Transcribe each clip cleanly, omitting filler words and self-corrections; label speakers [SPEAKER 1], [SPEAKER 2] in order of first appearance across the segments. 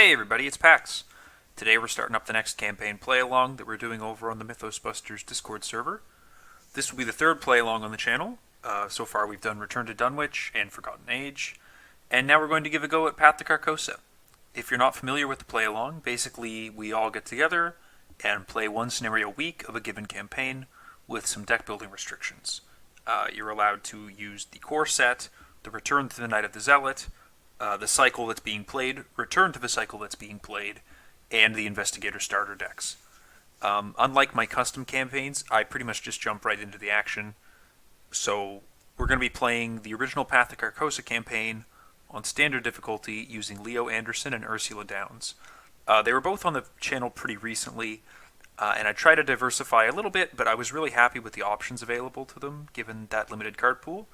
[SPEAKER 1] Hey everybody, it's Pax. Today we're starting up the next campaign play-along that we're doing over on the Mythos Busters Discord server. This will be the third play-along on the channel. So far we've done Return to Dunwich and Forgotten Age, and now we're going to give a go at Path to Carcosa. If you're not familiar with the play-along, basically we all get together and play one scenario a week of a given campaign with some deck building restrictions. You're allowed to use the core set, the Return to the Night of the Zealot, the cycle that's being played, return to the cycle that's being played, and the Investigator starter decks. Unlike my custom campaigns, I pretty much just jump right into the action. So we're going to be playing the original Path to Carcosa campaign on standard difficulty using Leo Anderson and Ursula Downs. They were both on the channel pretty recently, and I tried to diversify a little bit, but I was really happy with the options available to them given that limited card pool.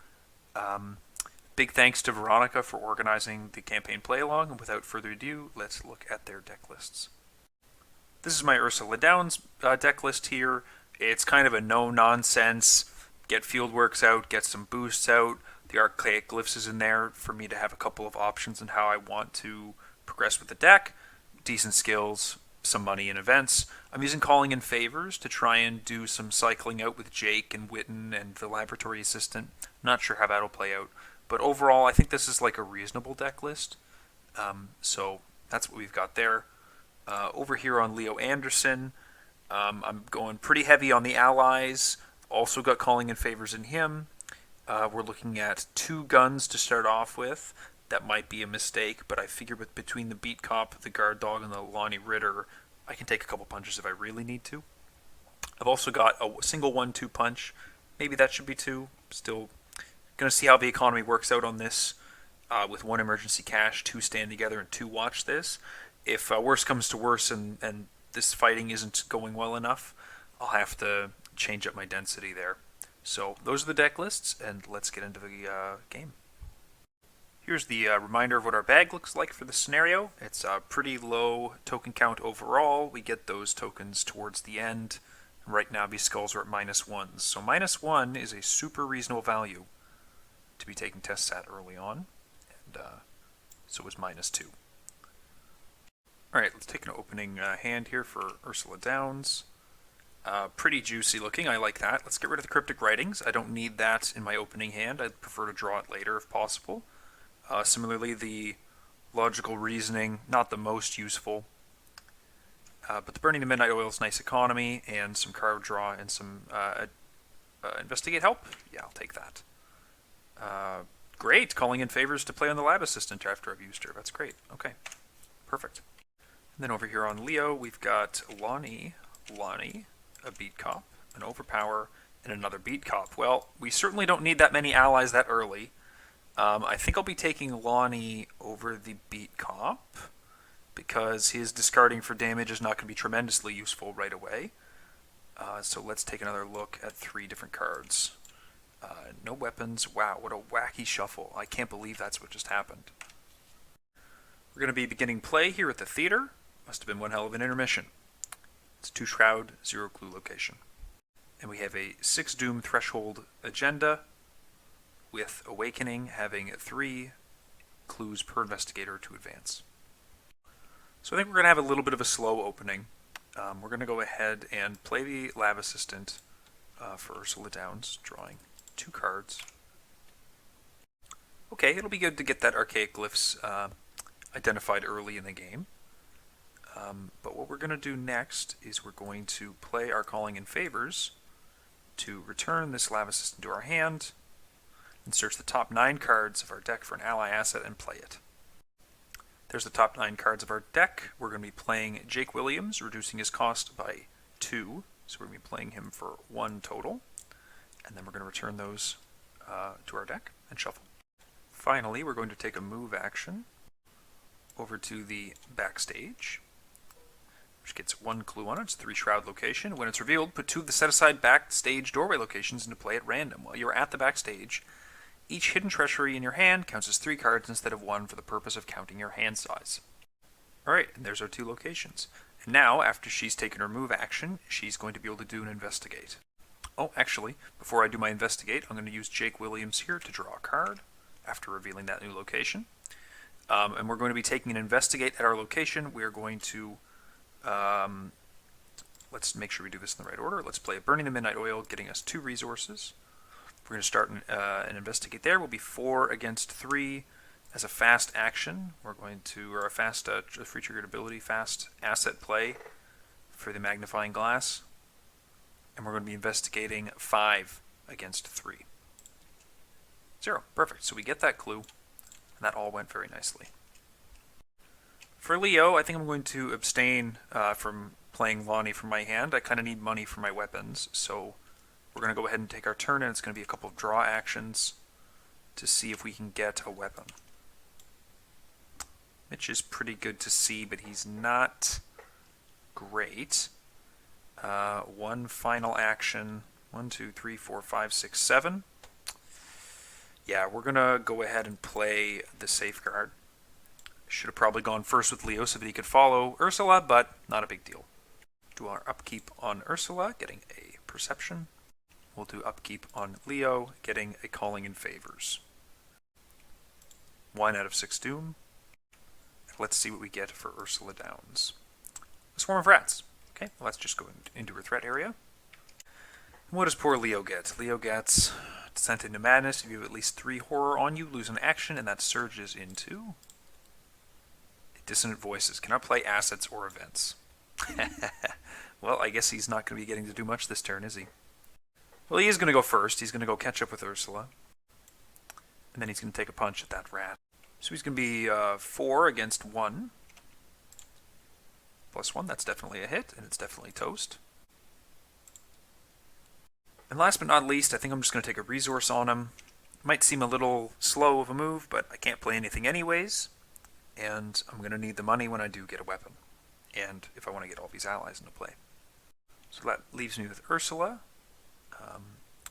[SPEAKER 1] Big thanks to Veronica for organizing the campaign play-along, and without further ado, let's look at their deck lists. This is my Ursula Downs deck list here. It's kind of a no-nonsense, get fieldworks out, get some boosts out. The Archaic Glyphs is in there for me to have a couple of options on how I want to progress with the deck. Decent skills, some money in events. I'm using Calling in Favors to try and do some cycling out with Jake and Witten and the Laboratory Assistant. Not sure how that'll play out. But overall, I think this is like a reasonable deck list. So that's what we've got there. Over here on Leo Anderson, I'm going pretty heavy on the allies. Also got Calling in Favors in him. We're looking at 2 guns to start off with. That might be a mistake, but I figure between the Beat Cop, the Guard Dog, and the Lonnie Ritter, I can take a couple punches if I really need to. I've also got a single 1-2 punch. Maybe that should be 2. Still going to see how the economy works out on this with 1 emergency cash, 2 stand together, and 2 watch this. If worse comes to worse and this fighting isn't going well enough, I'll have to change up my density there. So those are the deck lists, and let's get into the game. Here's the reminder of what our bag looks like for the scenario. It's a pretty low token count overall. We get those tokens towards the end. Right now these skulls are at -1s. So -1 is a super reasonable value to be taking tests at early on, and so was -2. Alright, let's take an opening hand here for Ursula Downs. Pretty juicy looking, I like that. Let's get rid of the Cryptic Writings. I don't need that in my opening hand. I'd prefer to draw it later if possible. Similarly, the Logical Reasoning, not the most useful. But the Burning the Midnight Oil is nice economy, and some card draw and some Investigate help. Yeah, I'll take that. Great, Calling in Favors to play on the Lab Assistant after I've used her. That's great. Okay, perfect. And then over here on Leo, we've got Lonnie, a Beat Cop, an Overpower, and another Beat Cop. Well, we certainly don't need that many allies that early. I think I'll be taking Lonnie over the Beat Cop, because his discarding for damage is not going to be tremendously useful right away. So let's take another look at 3 different cards. No weapons. Wow, what a wacky shuffle. I can't believe that's what just happened. We're going to be beginning play here at the theater. Must have been one hell of an intermission. It's 2 Shroud, 0 Clue location. And we have a 6 Doom Threshold agenda, with Awakening having 3 clues per investigator to advance. So I think we're going to have a little bit of a slow opening. We're going to go ahead and play the Lab Assistant for Ursula Downs, drawing 2 cards. Okay, it'll be good to get that Archaic Glyphs identified early in the game. But what we're going to do next is we're going to play our Calling in Favors to return this Lab Assistant to our hand and search the top 9 cards of our deck for an ally asset and play it. There's the top 9 cards of our deck. We're going to be playing Jake Williams, reducing his cost by 2. So we're going to be playing him for 1 total. And then we're going to return those to our deck and shuffle. Finally, we're going to take a move action over to the Backstage, which gets 1 clue on it. It's a 3 Shroud location. When it's revealed, put 2 of the set-aside Backstage Doorway locations into play at random. While you're at the Backstage, each hidden treasury in your hand counts as 3 cards instead of 1 for the purpose of counting your hand size. Alright, and there's our 2 locations. And now, after she's taken her move action, she's going to be able to do an Investigate. Oh, actually, before I do my Investigate, I'm going to use Jake Williams here to draw a card after revealing that new location. And we're going to be taking an investigate at our location. We are going to, let's make sure we do this in the right order. Let's play Burning the Midnight Oil, getting us 2 resources. We're going to start an investigate there. We'll be 4 against 3 as a fast action. We're going to, or a fast free triggered ability, fast asset play for the magnifying glass. And we're going to be investigating 5 against 3. 0. Perfect. So we get that clue, and that all went very nicely. For Leo, I think I'm going to abstain from playing Lonnie from my hand. I kind of need money for my weapons, so we're going to go ahead and take our turn, and it's going to be a couple of draw actions to see if we can get a weapon. Mitch is pretty good to see, but he's not great. One final action. 1, 2, 3, 4, 5, 6, 7. Yeah, we're going to go ahead and play the safeguard. Should have probably gone first with Leo so that he could follow Ursula, but not a big deal. Do our upkeep on Ursula, getting a perception. We'll do upkeep on Leo, getting a calling in favors. 1 out of 6 doom. Let's see what we get for Ursula Downs. A swarm of rats. Okay, well, let's just go into her threat area. What does poor Leo get? Leo gets Descent into Madness. If you have at least 3 horror on you, lose an action, and that surges into Dissonant Voices. Cannot play assets or events. Well, I guess he's not going to be getting to do much this turn, is he? Well, he is going to go first. He's going to go catch up with Ursula. And then he's going to take a punch at that rat. So he's going to be 4 against 1. +1, that's definitely a hit, and it's definitely toast. And last but not least, I think I'm just going to take a resource on him. Might seem a little slow of a move, but I can't play anything anyways. And I'm going to need the money when I do get a weapon. And if I want to get all these allies into play. So that leaves me with Ursula.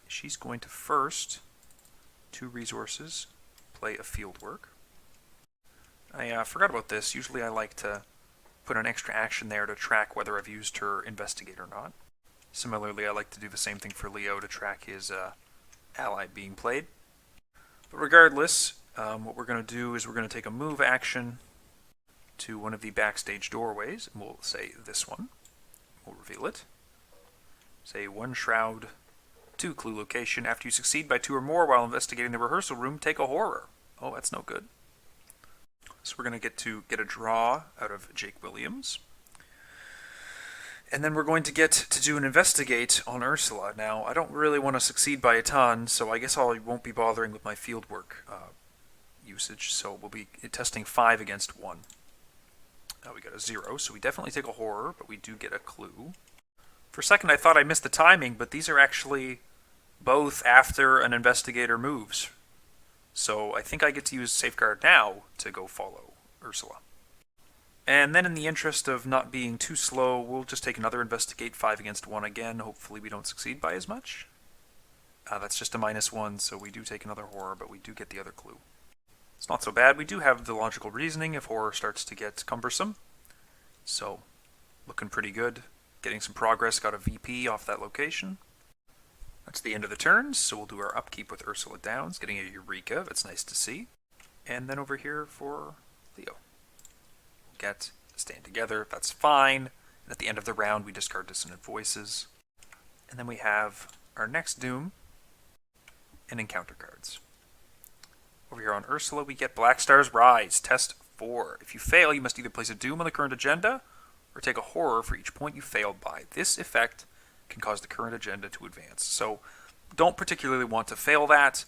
[SPEAKER 1] She's going to first, 2 resources, play a field work. I forgot about this. Usually I like to put an extra action there to track whether I've used her investigate or not. Similarly, I like to do the same thing for Leo to track his ally being played. But regardless, what we're going to do is we're going to take a move action to one of the backstage doorways, and we'll say this one. We'll reveal it. Say 1 shroud, 2 clue location. After you succeed by 2 or more while investigating the rehearsal room, take a horror. Oh, that's no good. So we're going to get a draw out of Jake Williams. And then we're going to get to do an investigate on Ursula. Now, I don't really want to succeed by a ton, so I guess I won't be bothering with my fieldwork usage. So we'll be testing 5 against 1. We got a 0, so we definitely take a horror, but we do get a clue. For a second, I thought I missed the timing, but these are actually both after an investigator moves. So I think I get to use Safeguard now to go follow Ursula. And then in the interest of not being too slow, we'll just take another investigate 5 against 1 again. Hopefully we don't succeed by as much. That's just a -1, so we do take another horror, but we do get the other clue. It's not so bad. We do have the logical reasoning if horror starts to get cumbersome. So, looking pretty good. Getting some progress, got a VP off that location. That's the end of the turns, so we'll do our upkeep with Ursula Downs, getting a Eureka, that's nice to see. And then over here for Leo. Get stand together, that's fine. And at the end of the round, we discard Dissonant Voices. And then we have our next Doom and encounter cards. Over here on Ursula, we get Black Star's Rise, test 4. If you fail, you must either place a Doom on the current agenda or take a horror for each point you failed by. This effect can cause the current agenda to advance. So don't particularly want to fail that.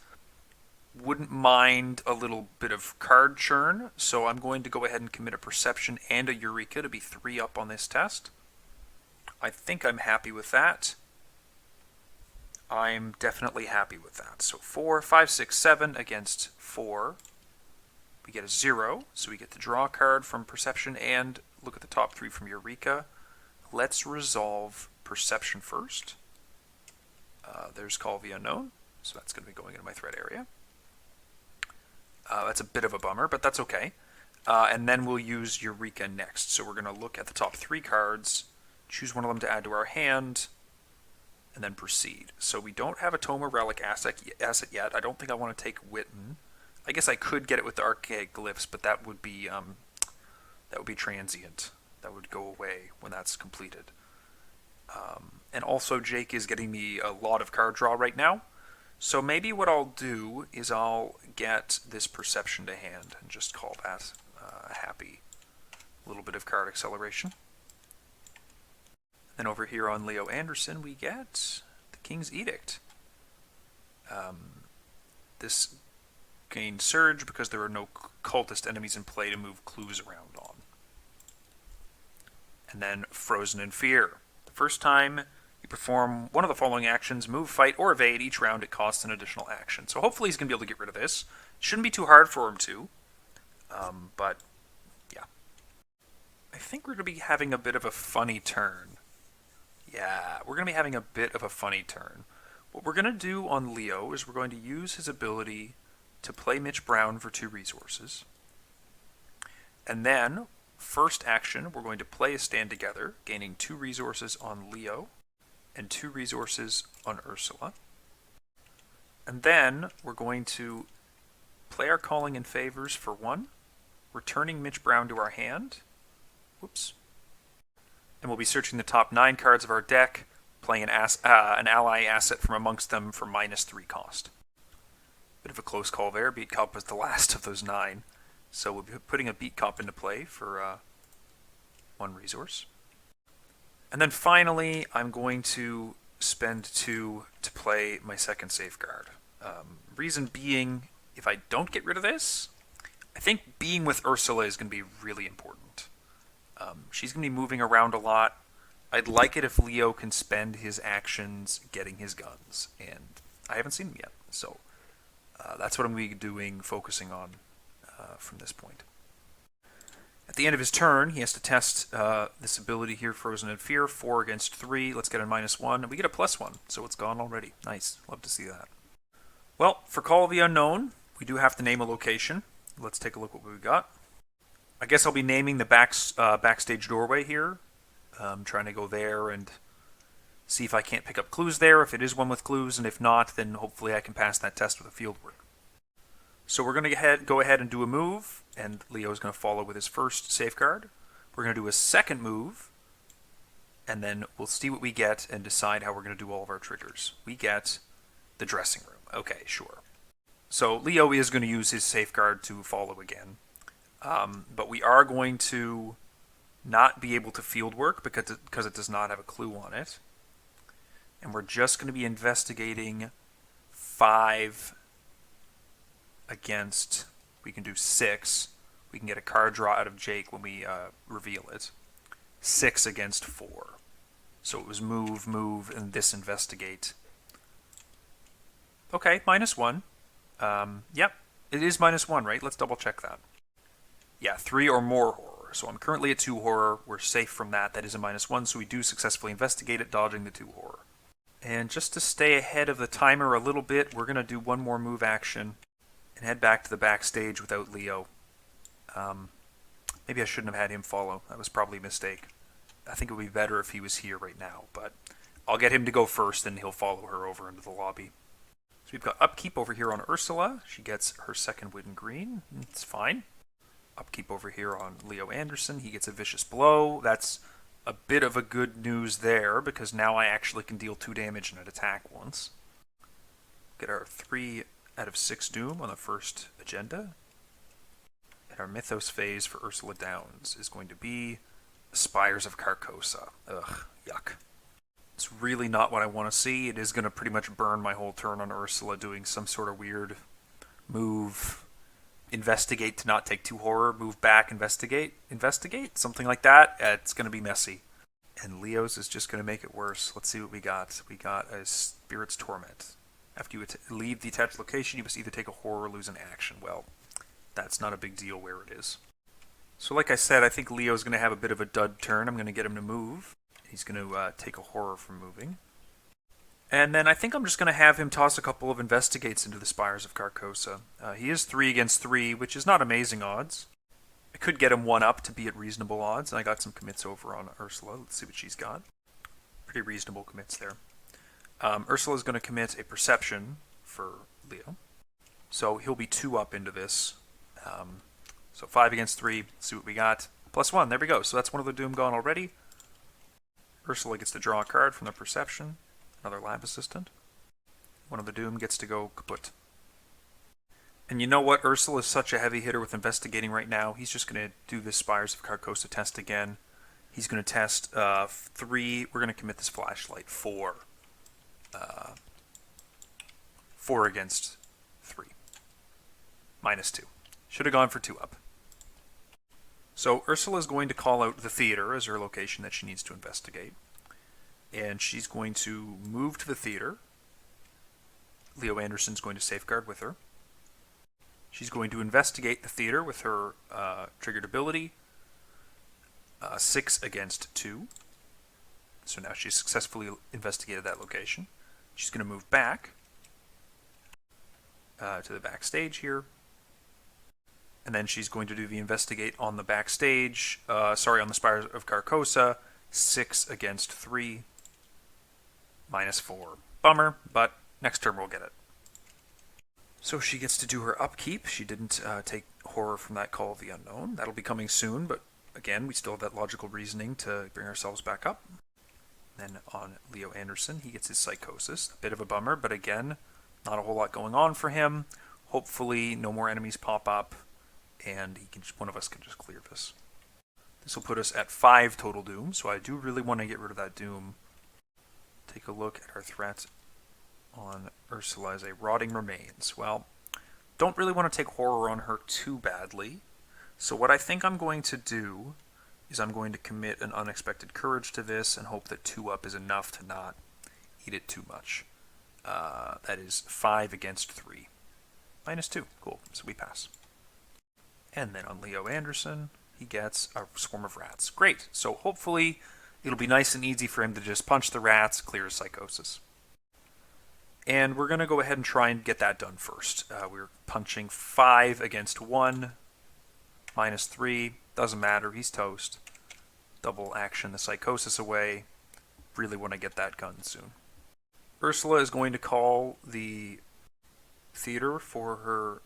[SPEAKER 1] Wouldn't mind a little bit of card churn, so I'm going to go ahead and commit a Perception and a Eureka to be 3 up on this test. I think I'm happy with that. I'm definitely happy with that. So 4, 5, 6, 7 against 4. We get a 0, so we get to draw a card from Perception and look at the top 3 from Eureka. Let's resolve Perception first. There's Call the Unknown, so that's going to be going into my threat area. That's a bit of a bummer, but that's okay. And then we'll use Eureka next. So we're going to look at the top 3 cards, choose one of them to add to our hand, and then proceed. So we don't have a Toma Relic asset yet. I don't think I want to take Witten. I guess I could get it with the archaic glyphs, but that would be transient. That would go away when that's completed. And also Jake is getting me a lot of card draw right now. So maybe what I'll do is I'll get this perception to hand and just call that a happy little bit of card acceleration. Then over here on Leo Anderson we get the King's Edict. This gains Surge because there are no cultist enemies in play to move clues around on. And then Frozen in Fear. The first time you perform one of the following actions, move, fight, or evade, each round it costs an additional action. So hopefully he's going to be able to get rid of this. It shouldn't be too hard for him to. But, yeah. I think we're going to be having a bit of a funny turn. Yeah, we're going to be having a bit of a funny turn. What we're going to do on Leo is we're going to use his ability to play Mitch Brown for 2 resources. And then, first action, we're going to play a Stand Together, gaining 2 resources on Leo and 2 resources on Ursula. And then we're going to play our Calling in Favors for 1, returning Mitch Brown to our hand. Whoops. And we'll be searching the top 9 cards of our deck, playing an ally asset from amongst them for -3 cost. Bit of a close call there. Beat Cop was the last of those 9. So we'll be putting a Beat Cop into play for 1 resource. And then finally, I'm going to spend 2 to play my second safeguard. Reason being, if I don't get rid of this, I think being with Ursula is going to be really important. She's going to be moving around a lot. I'd like it if Leo can spend his actions getting his guns, and I haven't seen him yet. So that's what I'm going to be doing, focusing on from this point. At the end of his turn, he has to test this ability here, Frozen in Fear, 4 against 3. Let's get a -1, and we get a +1, so it's gone already. Nice. Love to see that. Well, for Call of the Unknown, we do have to name a location. Let's take a look at what we got. I guess I'll be naming the Backstage Doorway here. I'm trying to go there and see if I can't pick up clues there, if it is one with clues, and if not, then hopefully I can pass that test with a field work. So we're going to go ahead and do a move, and Leo's going to follow with his first safeguard. We're going to do a second move, and then we'll see what we get and decide how we're going to do all of our triggers. We get the dressing room. Okay, sure. So Leo is going to use his safeguard to follow again. But we are going to not be able to field work because it does not have a clue on it. And we're just going to be investigating 5 against, we can do 6. We can get a card draw out of Jake when we reveal it. 6 against 4. So it was move, move, and this investigate. Okay, -1. Yep, it is -1, right? Let's double check that. Yeah, 3 or more horror. So I'm currently at 2 horror. We're safe from that. That is a -1, so we do successfully investigate it, dodging the 2 horror. And just to stay ahead of the timer a little bit, we're going to do one more move action and head back to the backstage without Leo. Maybe I shouldn't have had him follow. That was probably a mistake. I think it would be better if he was here right now, but I'll get him to go first and he'll follow her over into the lobby. So we've got Upkeep over here on Ursula. She gets her second wooden green. It's fine. Upkeep over here on Leo Anderson. He gets a Vicious Blow. That's a bit of a good news there, because now I actually can deal 2 damage in an attack once. Get our 3 out of 6 Doom on the first agenda. And our Mythos phase for Ursula Downs is going to be Spires of Carcosa. Ugh, yuck. It's really not what I want to see. It is going to pretty much burn my whole turn on Ursula doing some sort of weird move. Investigate to not take 2 horror, move back, investigate, something like that. It's going to be messy. And Leo's is just going to make it worse. Let's see what we got. We got a Spirit's Torment. After you leave the attached location, you must either take a horror or lose an action. Well, that's not a big deal where it is. So like I said, I think Leo's going to have a bit of a dud turn. I'm going to get him to move. He's going to take a horror from moving. And then I think I'm just going to have him toss a couple of investigates into the Spires of Carcosa. He is 3 against 3, which is not amazing odds. I could get him 1 up to be at reasonable odds, and I got some commits over on Ursula. Let's see what she's got. Pretty reasonable commits there. Ursula's going to commit a Perception for Leo. So he'll be 2 up into this. So 5 against 3. Let's see what we got. +1. There we go. So that's one of the Doom gone already. Ursula gets to draw a card from the Perception. Another lab assistant. One of the Doom gets to go kaput. And you know what? Ursula is such a heavy hitter with investigating right now. He's just going to do this Spires of Carcosa test again. He's going to test 3. We're going to commit this flashlight 4. 4 against 3. -2. Should have gone for 2 up. So Ursula is going to call out the theater as her location that she needs to investigate. And she's going to move to the theater. Leo Anderson's going to safeguard with her. She's going to investigate the theater with her triggered ability. 6 against 2. So now she's successfully investigated that location. She's going to move back to the backstage here. And then she's going to do the investigate on the backstage. On the Spires of Carcosa. 6 against 3. -4. Bummer, but next turn we'll get it. So she gets to do her upkeep. She didn't take horror from that Call of the Unknown. That'll be coming soon, but again, we still have that logical reasoning to bring ourselves back up. Then on Leo Anderson, he gets his Psychosis. A bit of a bummer, but again, not a whole lot going on for him. Hopefully no more enemies pop up, and one of us can just clear this. This will put us at 5 total Doom, so I do really want to get rid of that Doom. Take a look at our threat on Ursula as a Rotting Remains. Well, don't really want to take horror on her too badly. So what I think I'm going to do is I'm going to commit an Unexpected Courage to this and hope that 2 up is enough to not eat it too much. That is 5 against 3. -2. Cool. So we pass. And then on Leo Anderson, he gets a Swarm of Rats. Great. So hopefully it'll be nice and easy for him to just punch the rats, clear his Psychosis. And we're going to go ahead and try and get that done first. We're punching 5 against 1. -3. Doesn't matter. He's toast. Double action the Psychosis away. Really want to get that gun soon. Ursula is going to call the theater for her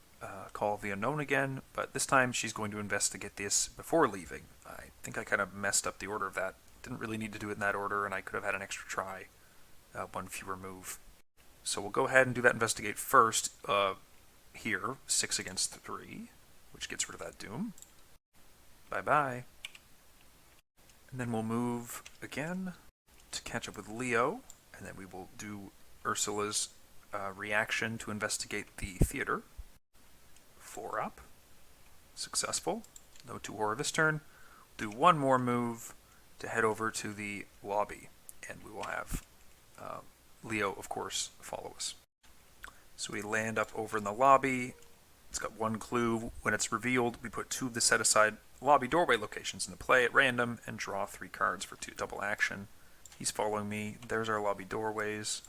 [SPEAKER 1] Call of the Unknown again, but this time she's going to investigate this before leaving. I think I kind of messed up the order of that. Didn't really need to do it in that order, and I could have had an extra try. 1 fewer move. So we'll go ahead and do that investigate first here. 6 against 3, which gets rid of that Doom. Bye-bye. And then we'll move again to catch up with Leo, and then we will do Ursula's reaction to investigate the theater. 4 up. Successful. No 2 horror this turn. Do 1 more move to head over to the lobby, and we will have Leo, of course, follow us. So we land up over in the lobby. It's got 1 clue. When it's revealed, we put 2 of the set-aside lobby doorway locations into play at random and draw 3 cards for 2 double action. He's following me. There's our lobby doorways.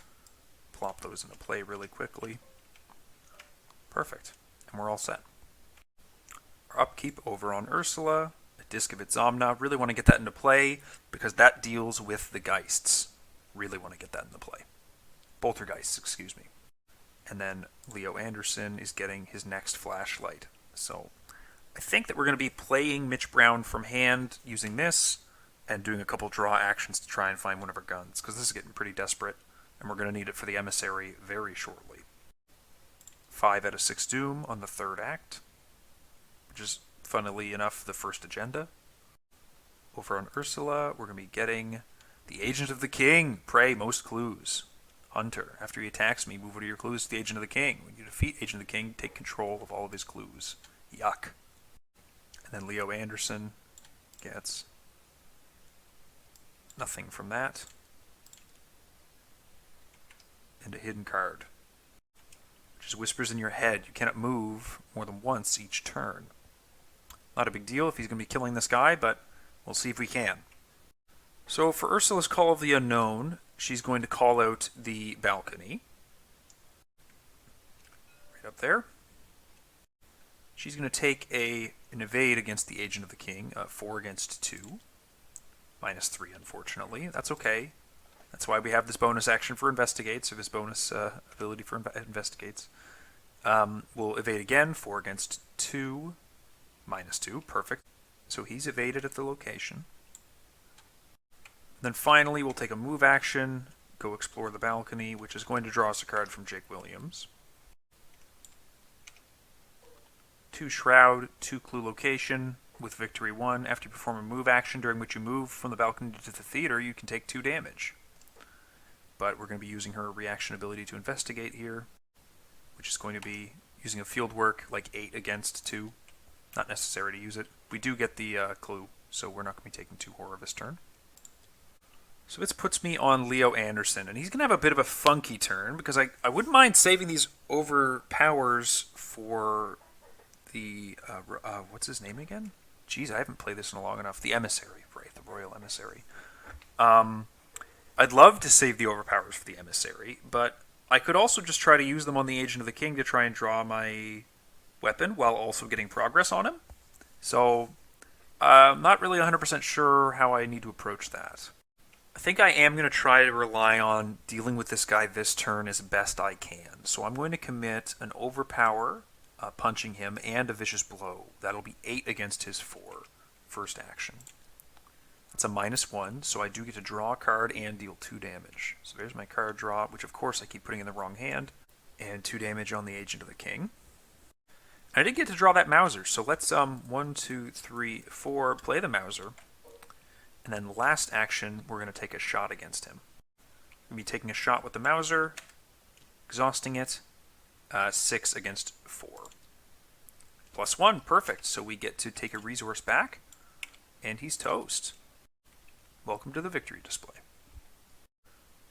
[SPEAKER 1] Plop those into play really quickly. Perfect. And we're all set. Our upkeep over on Ursula. A Disc of Itzamna. Really want to get that into play because that deals with the Geists. Really want to get that into play. Poltergeists, excuse me. And then Leo Anderson is getting his next flashlight. So I think that we're going to be playing Mitch Brown from hand using this and doing a couple draw actions to try and find one of our guns, because this is getting pretty desperate, and we're going to need it for the Emissary very shortly. 5 out of 6 Doom on the 3rd act, which is, funnily enough, the first agenda. Over on Ursula, we're going to be getting the Agent of the King. Pray most clues. Hunter, after he attacks me, move one of your clues to the Agent of the King. When you defeat Agent of the King, take control of all of his clues. Yuck. And then Leo Anderson gets nothing from that. And a hidden card, which is Whispers in Your Head. You cannot move more than once each turn. Not a big deal if he's going to be killing this guy, but we'll see if we can. So for Ursula's Call of the Unknown, she's going to call out the balcony. Right up there. She's going to take an evade against the Agent of the King, 4 against 2. -3, unfortunately. That's okay. That's why we have this bonus action for Investigates, or this bonus ability for Investigates. We'll evade again, 4 against 2, -2, perfect. So he's evaded at the location. Then finally, we'll take a move action, go explore the balcony, which is going to draw us a card from Jake Williams. 2 Shroud, 2 Clue Location, with Victory 1. After you perform a move action during which you move from the balcony to the theater, you can take 2 damage. But we're going to be using her reaction ability to investigate here, which is going to be using a field work like 8 against 2. Not necessary to use it. We do get the clue, so we're not going to be taking 2 horror this turn. So this puts me on Leo Anderson, and he's going to have a bit of a funky turn, because I wouldn't mind saving these overpowers for the, what's his name again? Jeez, I haven't played this in long enough. The Emissary, right, the Royal Emissary. I'd love to save the overpowers for the Emissary, but I could also just try to use them on the Agent of the King to try and draw my weapon while also getting progress on him. So I'm not really 100% sure how I need to approach that. I think I am going to try to rely on dealing with this guy this turn as best I can. So I'm going to commit an overpower, punching him, and a vicious blow. That'll be 8 against his 4, first action. That's a -1, so I do get to draw a card and deal 2 damage. So there's my card draw, which of course I keep putting in the wrong hand, and 2 damage on the Agent of the King. I did get to draw that Mauser, so let's 1, 2, 3, 4 play the Mauser. And then last action, we're going to take a shot against him. We're going to be taking a shot with the Mauser, exhausting it, 6 against 4. +1, perfect. So we get to take a resource back, and he's toast. Welcome to the victory display.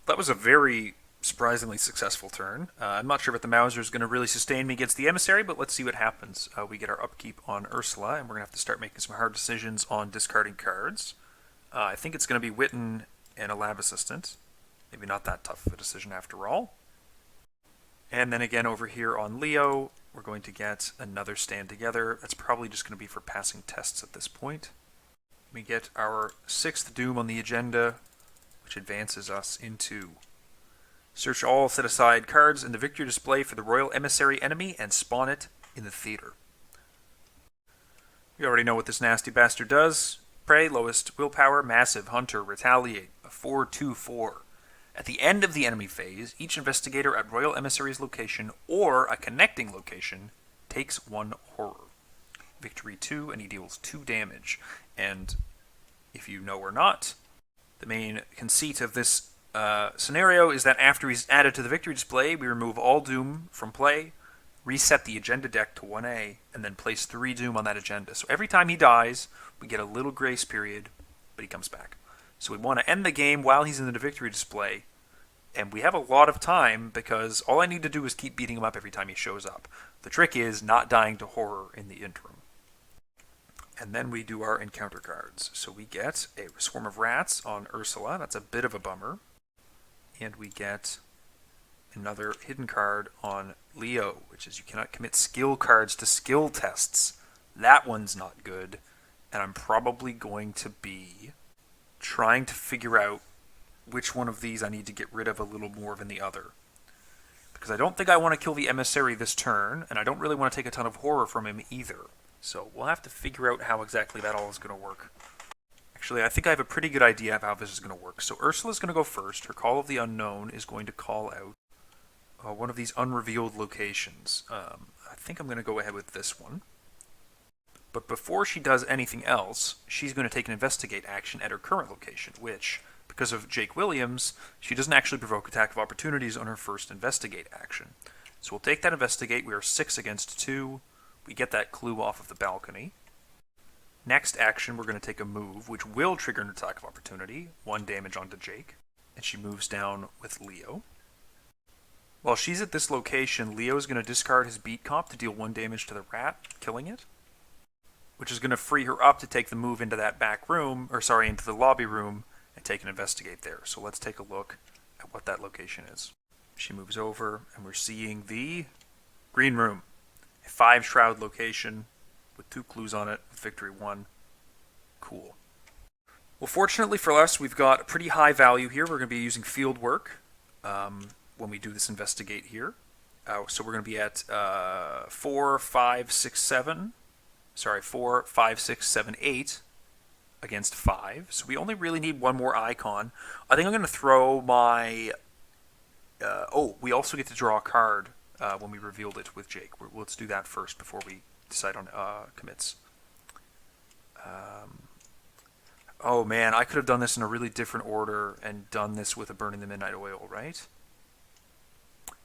[SPEAKER 1] That was a very surprisingly successful turn. I'm not sure if the Mauser is going to really sustain me against the Emissary, but let's see what happens. We get our upkeep on Ursula, and we're going to have to start making some hard decisions on discarding cards. I think it's going to be Witten and a lab assistant. Maybe not that tough of a decision after all. And then again over here on Leo, we're going to get another stand together. That's probably just going to be for passing tests at this point. We get our 6th Doom on the agenda, which advances us into search all set-aside cards in the victory display for the Royal Emissary enemy and spawn it in the theater. We already know what this nasty bastard does. Prey, lowest willpower, massive, hunter, retaliate, a 4/2/4. At the end of the enemy phase, each investigator at Royal Emissary's location or a connecting location takes 1 horror. Victory 2, and he deals 2 damage. And if you know or not, the main conceit of this scenario is that after he's added to the victory display, we remove all Doom from play, reset the agenda deck to 1A, and then place 3 Doom on that agenda. So every time he dies, we get a little grace period, but he comes back. So we want to end the game while he's in the victory display, and we have a lot of time because all I need to do is keep beating him up every time he shows up. The trick is not dying to horror in the interim. And then we do our encounter cards. So we get a Swarm of Rats on Ursula. That's a bit of a bummer. And we get another hidden card on Leo, which is you cannot commit skill cards to skill tests. That one's not good. And I'm probably going to be trying to figure out which one of these I need to get rid of a little more than the other. Because I don't think I want to kill the Emissary this turn, and I don't really want to take a ton of horror from him either. So we'll have to figure out how exactly that all is going to work. Actually, I think I have a pretty good idea of how this is going to work. So Ursula's going to go first. Her Call of the Unknown is going to call out one of these unrevealed locations. I think I'm going to go ahead with this one. But before she does anything else, she's going to take an investigate action at her current location, which, because of Jake Williams, she doesn't actually provoke attack of opportunities on her first investigate action. So we'll take that investigate. We are 6 against 2. We get that clue off of the balcony. Next action, we're going to take a move, which will trigger an attack of opportunity, 1 damage onto Jake, and she moves down with Leo. While she's at this location, Leo is going to discard his beat comp to deal 1 damage to the rat, killing it, which is going to free her up to take the move into that back room, into the lobby room, and take an investigate there. So let's take a look at what that location is. She moves over, and we're seeing the green room, a 5 shroud location with 2 clues on it, with victory 1. Cool. Well, fortunately for us, we've got a pretty high value here. We're going to be using field work when we do this investigate here. So we're going to be at 4, 5, 6, 7. Sorry, 4, 5, 6, 7, 8 against 5. So we only really need one more icon. I think I'm going to throw my... we also get to draw a card when we revealed it with Jake. Let's do that first before we decide on commits. Oh man, I could have done this in a really different order and done this with a Burning the Midnight Oil, right?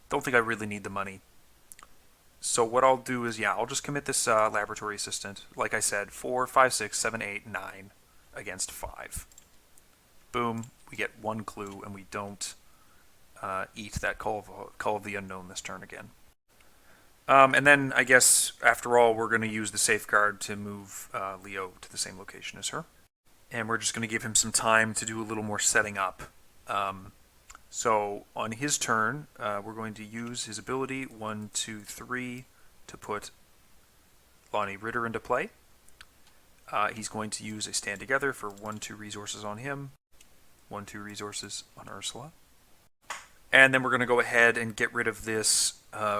[SPEAKER 1] Don't think I really need the money. So what I'll do is, yeah, I'll just commit this laboratory assistant. Like I said, 4, 5, 6, 7, 8, 9 against 5. Boom, we get one clue and we don't eat that Call of the Unknown this turn again. And then, I guess, after all, we're going to use the safeguard to move Leo to the same location as her. And we're just going to give him some time to do a little more setting up. So on his turn, we're going to use his ability 1, 2, 3 to put Lonnie Ritter into play. He's going to use a Stand Together for 1, 2 resources on him, 1, 2 resources on Ursula. And then we're going to go ahead and get rid of this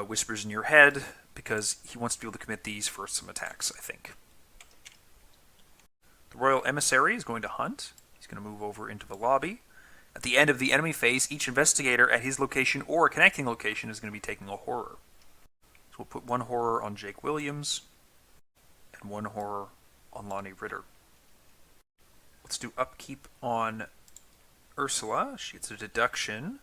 [SPEAKER 1] Whispers in Your Head because he wants to be able to commit these for some attacks, I think. The Royal Emissary is going to hunt. He's going to move over into the lobby. At the end of the enemy phase, each investigator at his location or a connecting location is going to be taking a horror. So we'll put 1 horror on Jake Williams and 1 horror on Lonnie Ritter. Let's do upkeep on Ursula. She gets a deduction.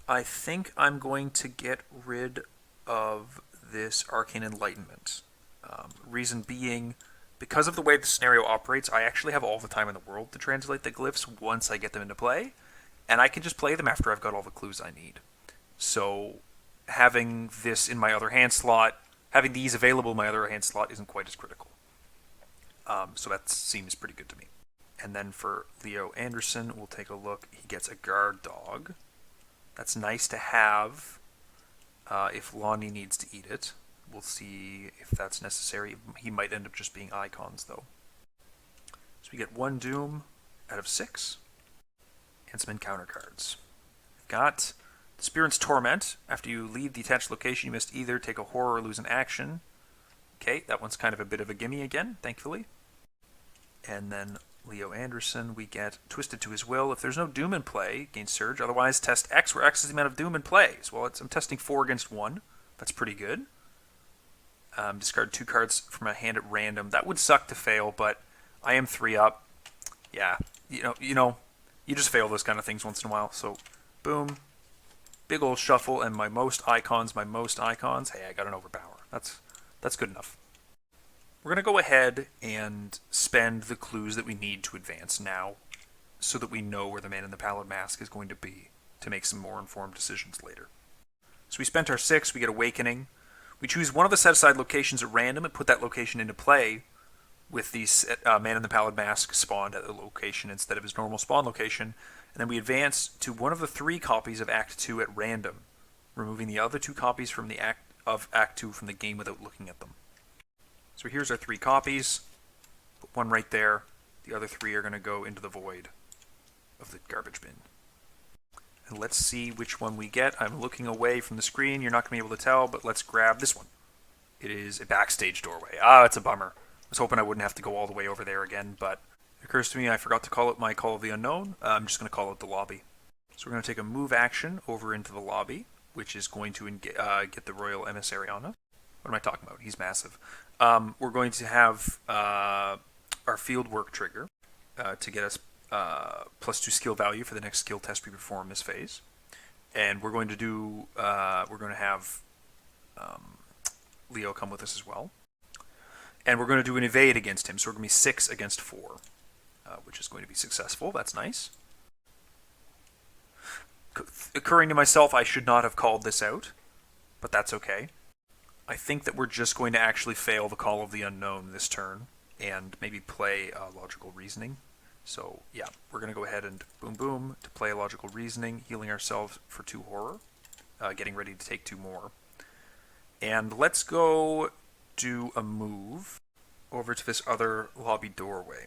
[SPEAKER 1] I think I'm going to get rid of this Arcane Enlightenment. Reason being, because of the way the scenario operates, I actually have all the time in the world to translate the glyphs once I get them into play, and I can just play them after I've got all the clues I need. So having this in my other hand slot, having these available in my other hand slot isn't quite as critical. So that seems pretty good to me. And then for Leo Anderson, we'll take a look. He gets a guard dog. That's nice to have if Lonnie needs to eat it. We'll see if that's necessary. He might end up just being icons, though. So we get 1 Doom out of 6. And some encounter cards. We've got the Spirit's Torment. After you leave the attached location, you must either take a horror or lose an action. Okay, that one's kind of a bit of a gimme again, thankfully. And then Leo Anderson, we get Twisted to His Will. If there's no Doom in play, gain Surge. Otherwise, test X, where X is the amount of Doom in play. So I'm testing 4 against 1. That's pretty good. Discard 2 cards from a hand at random. That would suck to fail, but I am 3 up. Yeah, you just fail those kind of things once in a while. So, boom. Big old shuffle, and my most icons. Hey, I got an overpower. That's good enough. We're going to go ahead and spend the clues that we need to advance now so that we know where the Man in the Pallid Mask is going to be to make some more informed decisions later. So we spent our 6, we get Awakening. We choose one of the set-aside locations at random and put that location into play with the Man in the Pallid Mask spawned at the location instead of his normal spawn location, and then we advance to one of the 3 copies of Act 2 at random, removing the other 2 copies from the Act 2 from the game without looking at them. So here's our 3 copies. Put 1 right there. The other 3 are going to go into the void of the garbage bin. And let's see which one we get. I'm looking away from the screen. You're not going to be able to tell, but let's grab this one. It is a Backstage Doorway. It's a bummer. I was hoping I wouldn't have to go all the way over there again, but it occurs to me I forgot to call it my Call of the Unknown. I'm just going to call it the lobby. So we're going to take a move action over into the lobby, which is going to get the Royal Emissary on us. What am I talking about? He's massive. We're going to have our field work trigger to get us +2 skill value for the next skill test we perform this phase. And we're going to have Leo come with us as well. And we're going to do an evade against him, so we're going to be 6 against 4, which is going to be successful. That's nice. Occurring to myself, I should not have called this out, but that's okay. I think that we're just going to actually fail the Call of the Unknown this turn, and maybe play Logical Reasoning. So, yeah, we're going to go ahead and boom boom to play Logical Reasoning, healing ourselves for 2 horror, getting ready to take 2 more. And let's go do a move over to this other lobby doorway.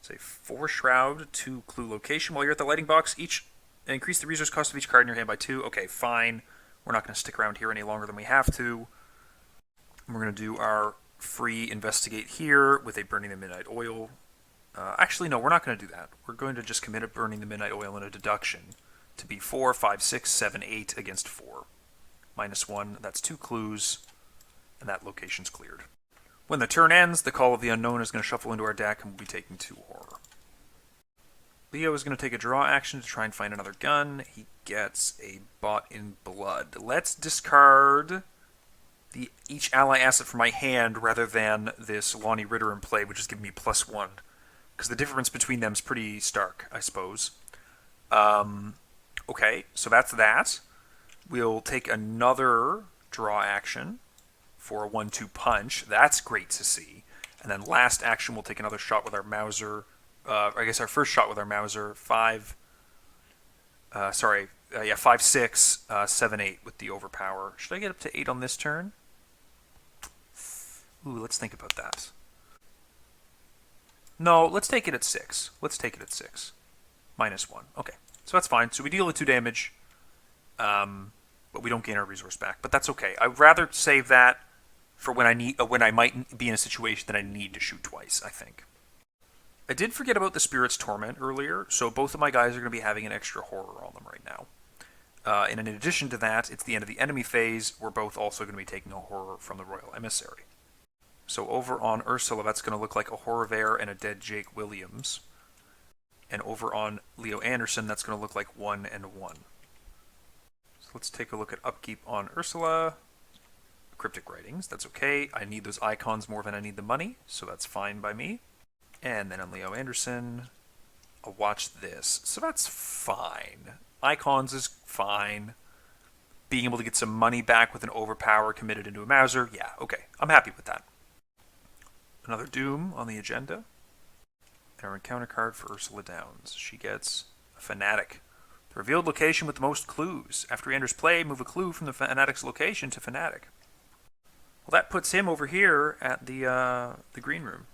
[SPEAKER 1] Say 4 Shroud, 2 Clue Location. While you're at the lighting box, each Increase the resource cost of each card in your hand by 2. Okay, fine. We're not going to stick around here any longer than we have to. We're going to do our free investigate here with a burning the midnight oil. Actually, no, we're not going to do that. We're going to just commit a burning the midnight oil and a deduction to be 4, 5, 6, 7, 8 against 4. -1, that's 2 clues, and that location's cleared. When the turn ends, the Call of the Unknown is going to shuffle into our deck, and we'll be taking 2 horror. Leo is going to take a draw action to try and find another gun. He gets a Bought in Blood. Let's discard each ally asset from my hand rather than this Lonnie Ritter in play, which is giving me +1. Because the difference between them is pretty stark, I suppose. Okay, so that's that. We'll take another draw action for a 1-2 punch. That's great to see. And then last action, we'll take another shot with our Mauser. I guess our first shot with our Mauser. 5, 6, 7, 8 with the overpower. Should I get up to 8 on this turn? Ooh, let's think about that. No, let's take it at 6. Let's take it at 6. -1. Okay, so that's fine. So we deal with 2 damage, but we don't gain our resource back. But that's okay. I'd rather save that for when I might be in a situation that I need to shoot twice, I think. I did forget about the Spirit's Torment earlier, so both of my guys are going to be having an extra horror on them right now. And in addition to that, it's the end of the enemy phase. We're both also going to be taking a horror from the Royal Emissary. So over on Ursula, that's going to look like a Horror of Air and a dead Jake Williams. And over on Leo Anderson, that's going to look like 1 and 1. So let's take a look at upkeep on Ursula. Cryptic Writings, that's okay. I need those icons more than I need the money, so that's fine by me. And then on Leo Anderson, I'll watch this. So that's fine. Icons is fine. Being able to get some money back with an overpower committed into a Mauser, yeah, okay. I'm happy with that. Another Doom on the agenda. And our encounter card for Ursula Downs. She gets a Fanatic. The revealed location with the most clues. After he enters play, move a clue from the Fanatic's location to Fanatic. Well, that puts him over here at the green room,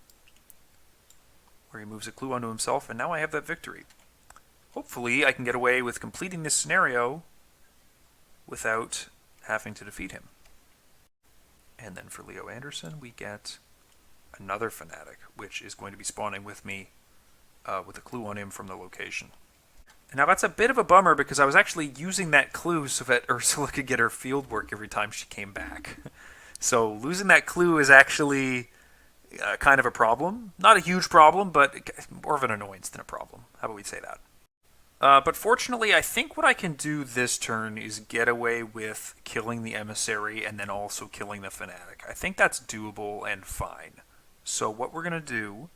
[SPEAKER 1] where he moves a clue onto himself, and now I have that victory. Hopefully, I can get away with completing this scenario without having to defeat him. And then for Leo Anderson, we get another Fanatic, which is going to be spawning with me with a clue on him from the location. And now that's a bit of a bummer because I was actually using that clue so that Ursula could get her field work every time she came back. So losing that clue is actually kind of a problem. Not a huge problem, but more of an annoyance than a problem. How about we say that? But fortunately, I think what I can do this turn is get away with killing the Emissary and then also killing the Fanatic. I think that's doable and fine. So what we're going to do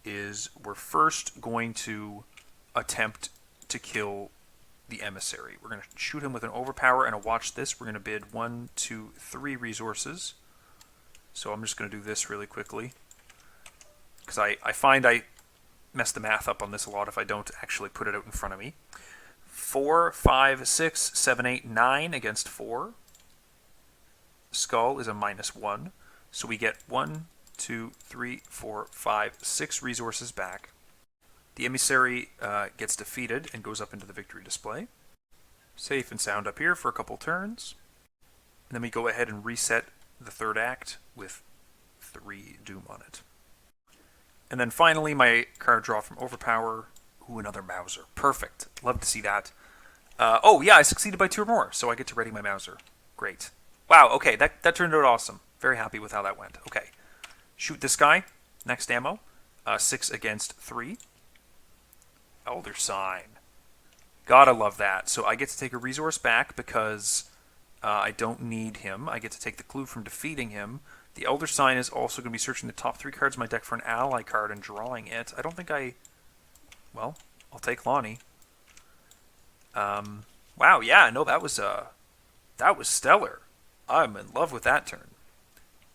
[SPEAKER 1] is we're first going to attempt to kill the Emissary. We're going to shoot him with an overpower and a watch this. We're going to bid 1, 2, 3 resources. So I'm just going to do this really quickly, because I find I mess the math up on this a lot if I don't actually put it out in front of me. 4, 5, 6, 7, 8, 9 against 4. Skull is a -1. So we get 1, 2, 3, 4, 5, 6 resources back. The Emissary gets defeated and goes up into the victory display. Safe and sound up here for a couple turns. And then we go ahead and reset the third act with 3 Doom on it. And then finally, my card draw from Overpower. Ooh, another Mauser. Perfect. Love to see that. Oh, yeah, I succeeded by 2 or more, so I get to ready my Mauser. Great. Wow, okay, that turned out awesome. Very happy with how that went. Okay. Shoot this guy. Next ammo. 6 against 3. Elder Sign. Gotta love that. So I get to take a resource back because I don't need him. I get to take the clue from defeating him. The Elder Sign is also going to be searching the top 3 cards of my deck for an ally card and drawing it. I don't think well, I'll take Lonnie. Wow, yeah, no, that was stellar. I'm in love with that turn.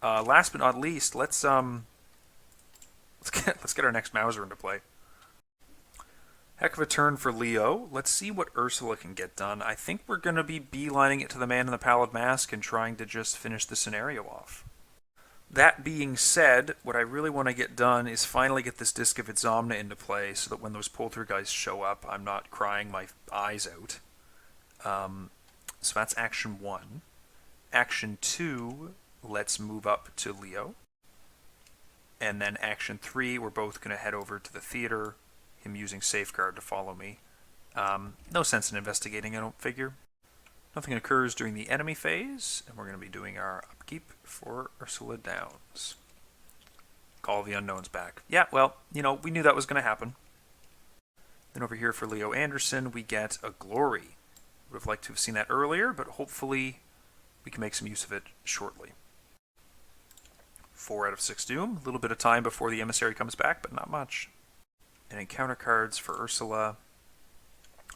[SPEAKER 1] Last but not least, let's get our next Mauser into play. Heck of a turn for Leo. Let's see what Ursula can get done. I think we're going to be beelining it to the man in the pallid mask and trying to just finish the scenario off. That being said, what I really want to get done is finally get this Disc of Itzomna into play so that when those poltergeists show up, I'm not crying my eyes out. So that's action 1. Action 2, let's move up to Leo. And then action 3, we're both going to head over to the theater, him using Safeguard to follow me. No sense in investigating, I don't figure. Nothing occurs during the enemy phase, and we're going to be doing our upkeep for Ursula Downs. Call the Unknown's back. Yeah, well, you know, we knew that was going to happen. Then over here for Leo Anderson, we get a Glory. Would have liked to have seen that earlier, but hopefully we can make some use of it shortly. 4 out of 6 Doom. A little bit of time before the Emissary comes back, but not much. And encounter cards for Ursula.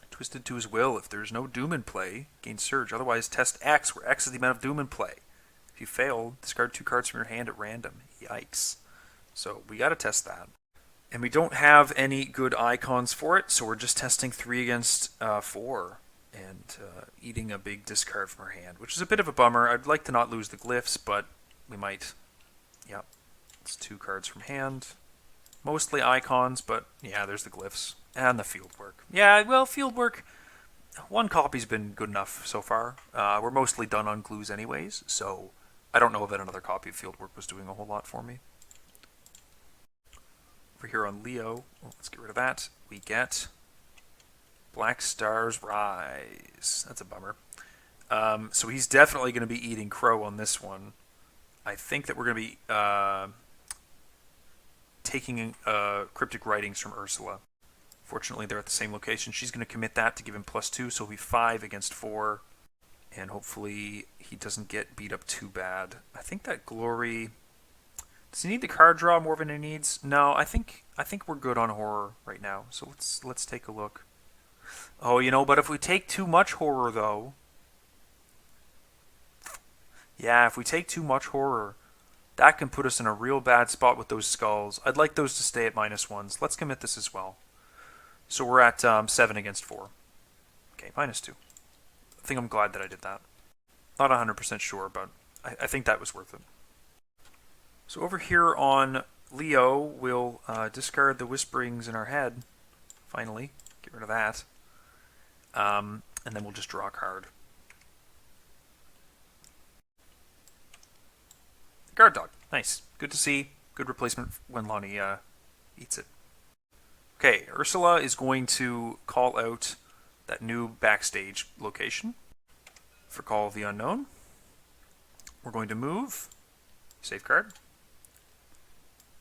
[SPEAKER 1] Twisted to his will. If there's no Doom in play, gain Surge. Otherwise, test X, where X is the amount of Doom in play. If you fail, discard 2 cards from your hand at random. Yikes. So we gotta test that. And we don't have any good icons for it, so we're just testing 3 against 4. And eating a big discard from her hand, which is a bit of a bummer. I'd like to not lose the glyphs, but we might. Yep. It's 2 cards from hand. Mostly icons, but yeah, there's the glyphs. And the fieldwork. Yeah, well, fieldwork, 1 copy's been good enough so far. We're mostly done on glues anyways, so I don't know that another copy of fieldwork was doing a whole lot for me. Over here on Leo, let's get rid of that. We get Black Star's Rise. That's a bummer. So he's definitely going to be eating crow on this one. I think that we're going to be taking cryptic writings from Ursula. Fortunately, they're at the same location. She's going to commit that to give him +2, so he'll be 5 against 4. And hopefully he doesn't get beat up too bad. I think that Glory... Does he need the card draw more than he needs? No, I think we're good on horror right now. So let's take a look. Oh, you know, but if we take too much horror, though... Yeah, if we take too much horror, that can put us in a real bad spot with those skulls. I'd like those to stay at -1s. Let's commit this as well. So we're at 7 against 4. Okay, -2. I think I'm glad that I did that. Not 100% sure, but I think that was worth it. So over here on Leo, we'll discard the Whisperings in our head. Finally, get rid of that. And then we'll just draw a card. Guard Dog. Nice. Good to see. Good replacement when Lonnie eats it. Okay, Ursula is going to call out that new backstage location for Call of the Unknown. We're going to move. Safeguard.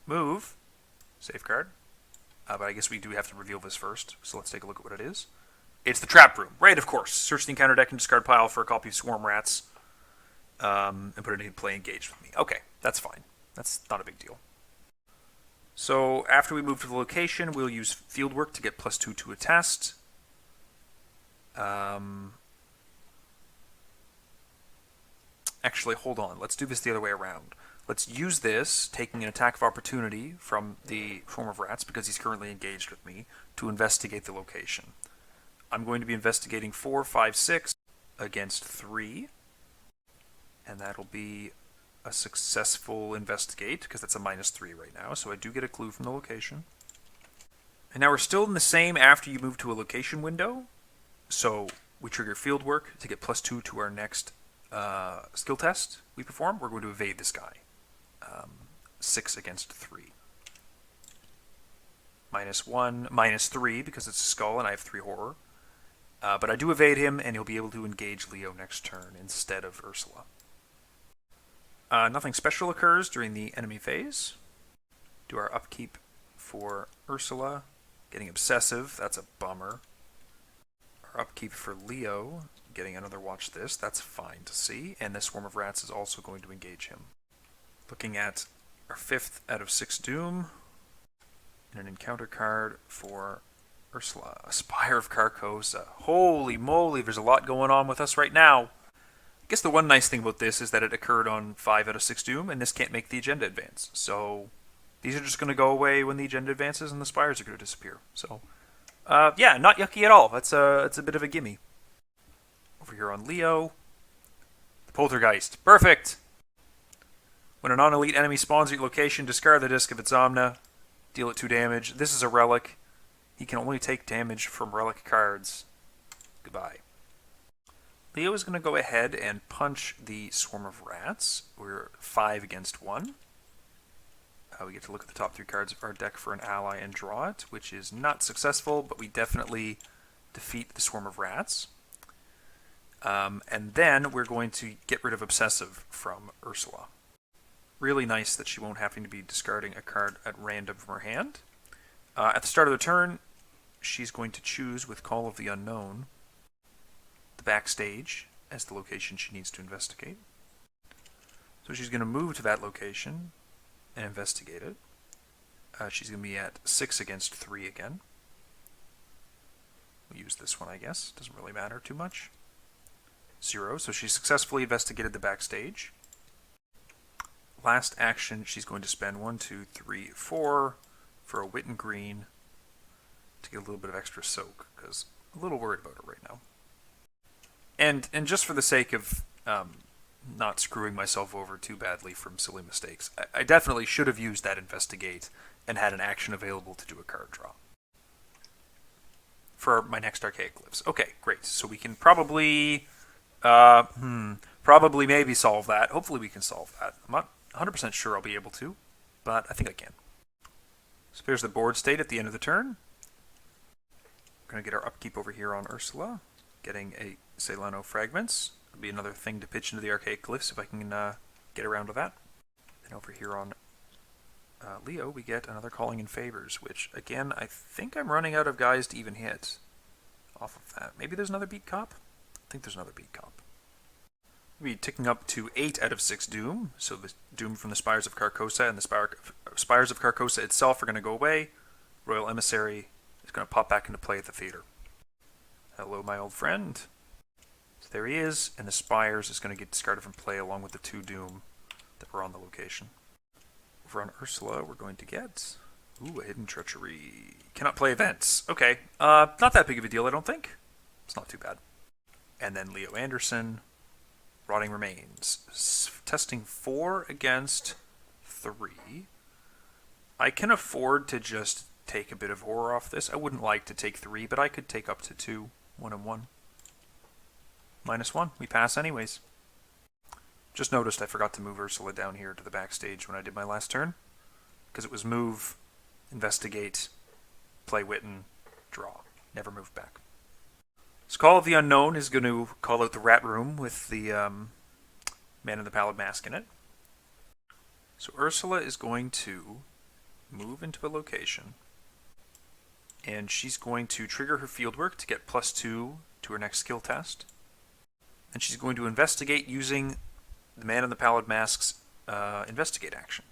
[SPEAKER 1] Move. Safeguard. But I guess we do have to reveal this first, so let's take a look at what it is. It's the trap room. Right, of course. Search the encounter deck and discard pile for a copy of Swarm Rats. And put it in play engaged with me. Okay, that's fine. That's not a big deal. So after we move to the location, we'll use Fieldwork to get +2 to a test. Actually, hold on. Let's do this the other way around. Let's use this, taking an attack of opportunity from the Swarm of Rats, because he's currently engaged with me, to investigate the location. I'm going to be investigating 4, 5, 6 against 3. And that'll be a successful investigate, because that's a -3 right now, so I do get a clue from the location. And now we're still in the same after you move to a location window, so we trigger Fieldwork to get +2 to our next skill test we perform. We're going to evade this guy. 6 against 3. -1, -3, because it's a skull and I have 3 horror. But I do evade him, and he'll be able to engage Leo next turn instead of Ursula. Nothing special occurs during the enemy phase. Do our upkeep for Ursula. Getting obsessive, that's a bummer. Our upkeep for Leo, getting another watch this, that's fine to see. And this Swarm of Rats is also going to engage him. Looking at our 5th out of 6 Doom. And an encounter card for Ursula. A Spire of Carcosa. Holy moly, there's a lot going on with us right now. I guess the one nice thing about this is that it occurred on 5 out of 6 Doom, and this can't make the agenda advance. So these are just going to go away when the agenda advances, and the Spires are going to disappear. So, yeah, not yucky at all. It's a bit of a gimme. Over here on Leo, the Poltergeist. Perfect! When a non-elite enemy spawns at your location, discard the disc of its Omna. Deal it 2 damage. This is a relic. He can only take damage from relic cards. Goodbye. Leo is going to go ahead and punch the Swarm of Rats. We're 5 against 1. We get to look at the top 3 cards of our deck for an ally and draw it, which is not successful, but we definitely defeat the Swarm of Rats. And then we're going to get rid of Obsessive from Ursula. Really nice that she won't have to be discarding a card at random from her hand. At the start of the turn, she's going to choose with Call of the Unknown the Backstage as the location she needs to investigate. So she's going to move to that location and investigate it. She's going to be at 6 against 3 again. We'll use this one, I guess. Doesn't really matter too much. 0, so she successfully investigated the Backstage. Last action, she's going to spend 1, 2, 3, 4 for a Witten Green to get a little bit of extra soak, because I'm a little worried about it right now. And just for the sake of not screwing myself over too badly from silly mistakes, I definitely should have used that Investigate and had an action available to do a card draw for my next Archaic Glyphs. Okay, great. So we can probably maybe solve that. Hopefully we can solve that. I'm not 100% sure I'll be able to, but I think I can. So there's the board state at the end of the turn. We're going to get our upkeep over here on Ursula, getting a Celano Fragments. It'll be another thing to pitch into the Archaic Glyphs if I can get around to that. And over here on Leo, we get another Calling in Favors, which, again, I think I'm running out of guys to even hit off of that. Maybe there's another Beat Cop? I think there's another Beat Cop. We'll be ticking up to 8 out of 6 Doom, so the Doom from the Spires of Carcosa and the Spires of Carcosa itself are going to go away. Royal Emissary is going to pop back into play at the theater. Hello, my old friend. So there he is, and the Spires is going to get discarded from play along with the 2 Doom that were on the location. Over on Ursula, we're going to get a Hidden Treachery. Cannot play events. Okay, not that big of a deal, I don't think. It's not too bad. And then Leo Anderson, Rotting Remains. Testing 4 against 3. I can afford to just take a bit of horror off this. I wouldn't like to take 3, but I could take up to 2. 1 and 1. -1. We pass anyways. Just noticed I forgot to move Ursula down here to the Backstage when I did my last turn, because it was move, investigate, play Witten, draw. Never moved back. So Call of the Unknown is going to call out the Rat Room with the Man in the Pallid Mask in it. So Ursula is going to move into a location, and she's going to trigger her fieldwork to get +2 to her next skill test. And she's going to investigate using the Man in the Pallid Mask's investigate action,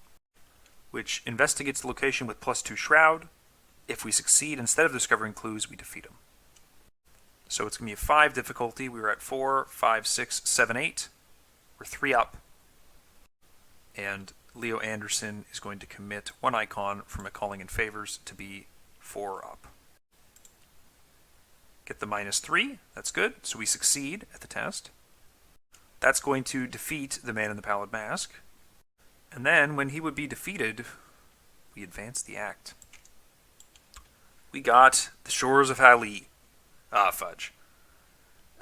[SPEAKER 1] which investigates the location with +2 Shroud. If we succeed, instead of discovering clues, we defeat him. So it's going to be a 5 difficulty. We were at 4, 5, 6, 7, 8. We're 3 up. And Leo Anderson is going to commit 1 icon from a Calling in Favors to be 4 up. Get the -3. That's good. So we succeed at the test. That's going to defeat the Man in the Pallid Mask. And then, when he would be defeated, we advance the act. We got the Shores of Hali. Ah, fudge.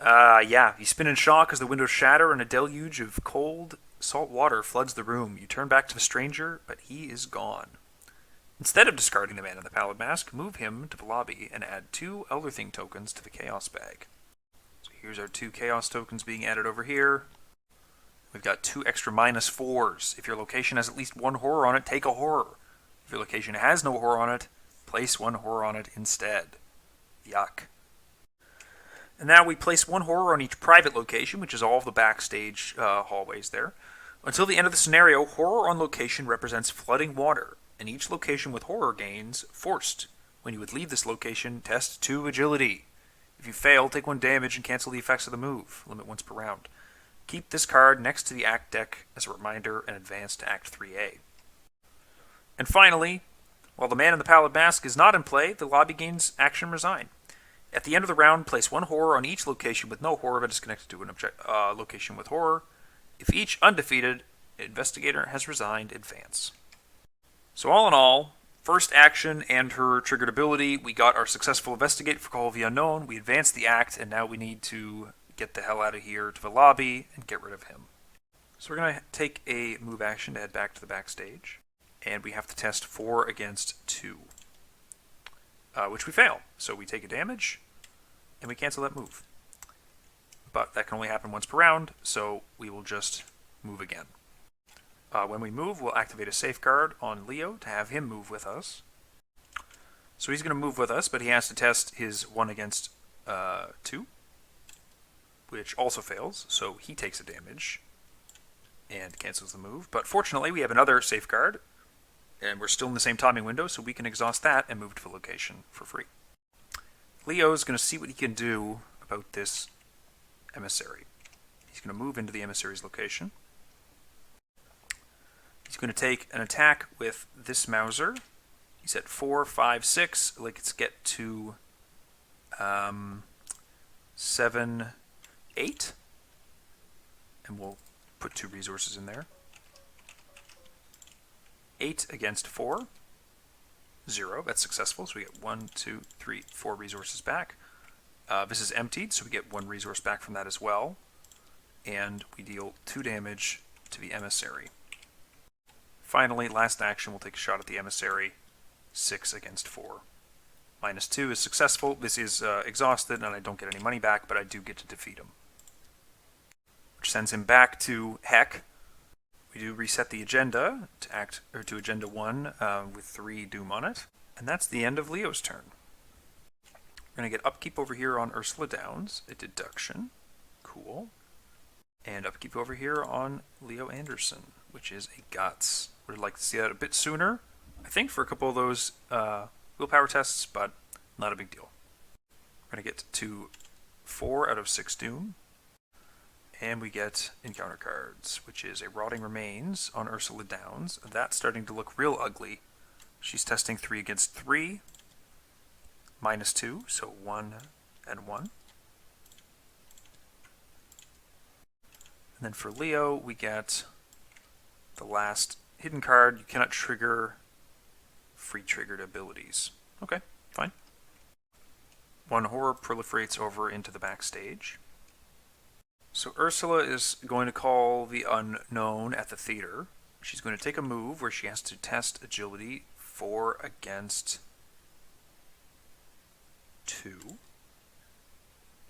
[SPEAKER 1] Yeah, you spin in shock as the windows shatter and a deluge of cold, salt water floods the room. You turn back to the stranger, but he is gone. Instead of discarding the Man in the Pallid Mask, move him to the lobby and add 2 Elder Thing tokens to the Chaos bag. So here's our 2 Chaos tokens being added over here. We've got 2 extra -4s. If your location has at least 1 horror on it, take a horror. If your location has no horror on it, place 1 horror on it instead. Yuck. And now we place 1 horror on each private location, which is all of the Backstage hallways there. Until the end of the scenario, horror on location represents flooding water, and each location with horror gains forced. When you would leave this location, test 2 agility. If you fail, take 1 damage and cancel the effects of the move. Limit once per round. Keep this card next to the Act deck as a reminder and advance to Act 3A. And finally, while the Man in the Pallid Mask is not in play, the lobby gains Action Resign. At the end of the round, place 1 horror on each location with no horror that is connected to an location with horror. If each undefeated Investigator has resigned. Advance. So all in all, first action and her triggered ability, we got our successful investigate for Call of the Unknown, we advanced the act, and now we need to get the hell out of here to the lobby and get rid of him. So we're going to take a move action to head back to the backstage, and we have to test 4 against 2, which we fail. So we take a damage, and we cancel that move. But that can only happen once per round, so we will just move again. When we move, we'll activate a safeguard on Leo to have him move with us. So he's going to move with us, but he has to test his 1 against 2, which also fails, so he takes a damage and cancels the move. But fortunately, we have another safeguard, and we're still in the same timing window, so we can exhaust that and move to the location for free. Leo's going to see what he can do about this Emissary. He's going to move into the Emissary's location. He's going to take an attack with this Mauser. He's at 4, 5, 6. Let's get to 7, 8. And we'll put 2 resources in there. 8 against 4. 0. That's successful. So we get 1, 2, 3, 4 resources back. This is emptied, so we get 1 resource back from that as well. And we deal 2 damage to the Emissary. Finally, last action, we'll take a shot at the Emissary. 6 against 4. -2 is successful. This is exhausted, and I don't get any money back, but I do get to defeat him. Which sends him back to Heck. We do reset the agenda to Agenda 1 with 3 Doom on it. And that's the end of Leo's turn. We're going to get upkeep over here on Ursula Downs, a deduction. Cool. And upkeep over here on Leo Anderson, which is a guts. Would like to see that a bit sooner, I think, for a couple of those willpower tests, but not a big deal. We're going to get to 4 out of 6 Doom. And we get encounter cards, which is a Rotting Remains on Ursula Downs. That's starting to look real ugly. She's testing 3 against 3. -2, so 1 and 1. And then for Leo, we get the last hidden card. You cannot trigger free triggered abilities. Okay, fine. 1 horror proliferates over into the backstage. So Ursula is going to call the Unknown at the theater. She's going to take a move where she has to test agility 4 against 2.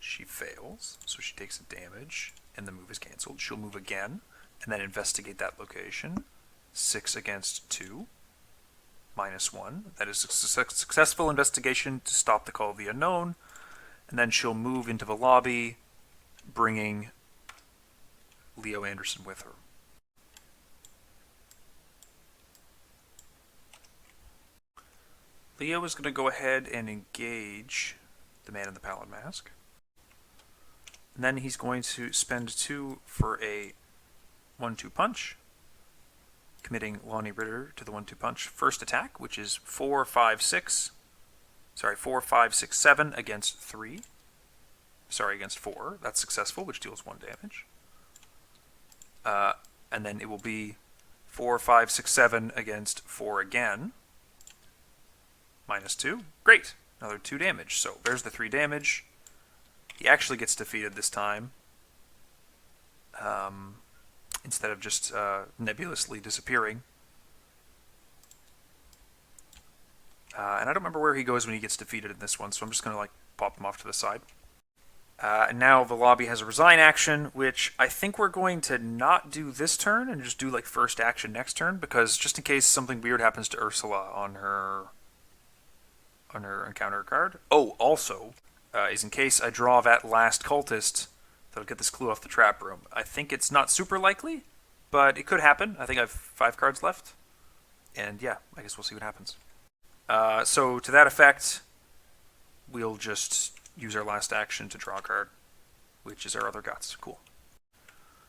[SPEAKER 1] She fails, so she takes a damage, and the move is cancelled. She'll move again, and then investigate that location. 6 against 2. -1. That is a successful investigation to stop the Call of the Unknown. And then she'll move into the lobby, bringing Leo Anderson with her. Leo is going to go ahead and engage the man in the pallid mask. And then he's going to spend 2 for a 1-2 punch, committing Lonnie Ritter to the 1-2 punch first attack, which is 4, 5, 6. Sorry, 4, 5, 6, 7 against 3. Sorry, against 4. That's successful, which deals 1 damage. And then it will be 4, 5, 6, 7 against 4 again. -2. Great. Another 2 damage. So there's the 3 damage. He actually gets defeated this time. Instead of just nebulously disappearing. And I don't remember where he goes when he gets defeated in this one, so I'm just going to pop him off to the side. And now the lobby has a resign action, which I think we're going to not do this turn and just do first action next turn, because just in case something weird happens to Ursula on her encounter card. Oh, also, is in case I draw that last cultist, that'll get this clue off the trap room. I think it's not super likely, but it could happen. I think I have 5 cards left. And yeah, I guess we'll see what happens. So to that effect, we'll just use our last action to draw a card, which is our other guts. Cool.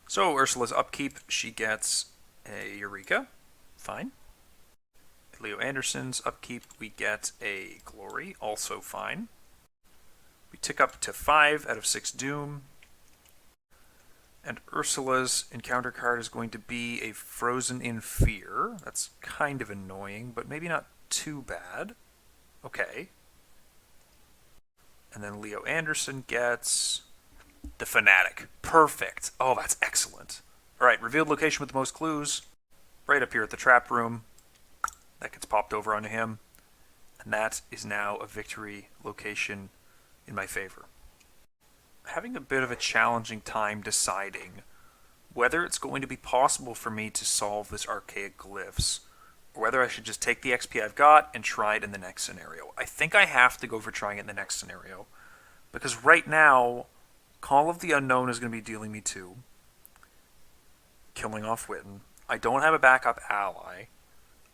[SPEAKER 1] So Ursula's upkeep, she gets a Eureka. Fine. Leo Anderson's upkeep, we get a Glory. Also fine. We tick up to 5 out of 6 Doom. And Ursula's encounter card is going to be a Frozen in Fear. That's kind of annoying, but maybe not too bad. Okay. And then Leo Anderson gets the Fanatic. Perfect. Oh, that's excellent. All right, revealed location with the most clues. Right up here at the trap room. That gets popped over onto him. And that is now a victory location in my favor. Having a bit of a challenging time deciding whether it's going to be possible for me to solve this archaic glyphs, or whether I should just take the XP I've got and try it in the next scenario. I think I have to go for trying it in the next scenario, because right now, Call of the Unknown is going to be dealing me 2, killing off Witten. I don't have a backup ally.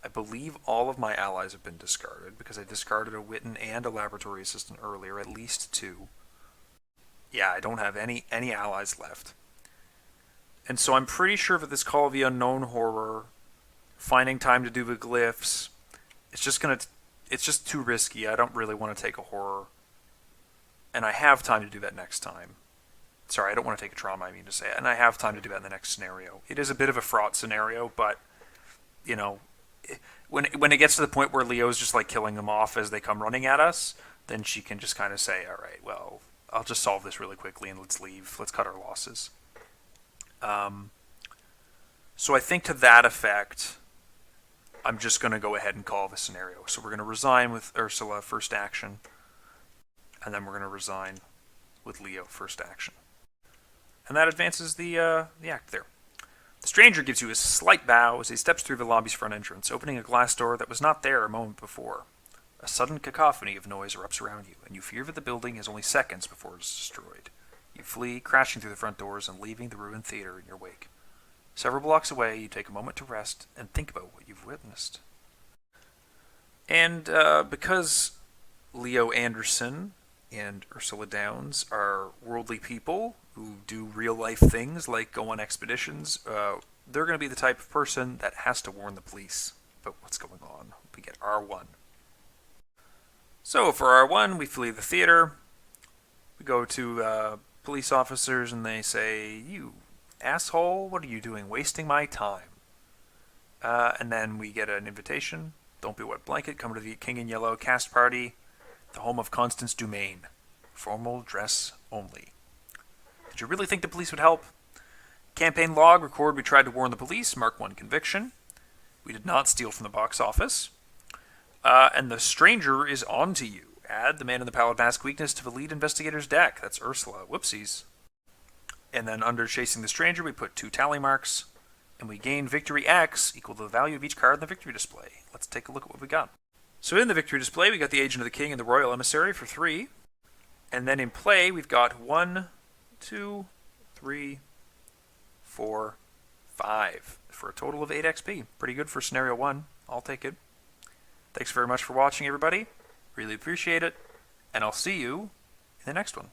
[SPEAKER 1] I believe all of my allies have been discarded, because I discarded a Witten and a laboratory assistant earlier, at least 2. Yeah, I don't have any allies left. And so I'm pretty sure for this Call of the Unknown horror, finding time to do the glyphs, it's just too risky. I don't really want to take a horror. And I have time to do that next time. Sorry, I don't want to take a trauma, I mean to say. And I have time to do that in the next scenario. It is a bit of a fraught scenario, but, you know, when it gets to the point where Leo's just like killing them off as they come running at us, then she can just kind of say, all right, well, I'll just solve this really quickly and let's leave. Let's cut our losses. So I think to that effect, I'm just going to go ahead and call the scenario. So we're going to resign with Ursula first action, and then we're going to resign with Leo first action. And that advances the act there. The stranger gives you a slight bow as he steps through the lobby's front entrance, opening a glass door that was not there a moment before. A sudden cacophony of noise erupts around you, and you fear that the building is only seconds before it is destroyed. You flee, crashing through the front doors and leaving the ruined theater in your wake. Several blocks away, you take a moment to rest and think about what you've witnessed. And because Leo Anderson and Ursula Downs are worldly people who do real-life things like go on expeditions, they're going to be the type of person that has to warn the police about what's going on. We get R1. So for R1, we flee the theater. We go to police officers and they say, "You asshole, what are you doing wasting my time?" And then we get an invitation. Don't be a wet blanket. Come to the King in Yellow cast party, the home of Constance Dumaine. Formal dress only. Did you really think the police would help? Campaign log, record we tried to warn the police, mark 1 conviction. We did not steal from the box office. And the stranger is on to you. Add the man in the pallid mask weakness to the lead investigator's deck. That's Ursula. Whoopsies. And then under chasing the stranger, we put 2 tally marks. And we gain victory X equal to the value of each card in the victory display. Let's take a look at what we got. So in the victory display, we got the Agent of the King and the Royal Emissary for 3. And then in play, we've got 1, 2, 3, 4, 5. For a total of 8 XP. Pretty good for scenario 1. I'll take it. Thanks very much for watching, everybody. Really appreciate it. And I'll see you in the next one.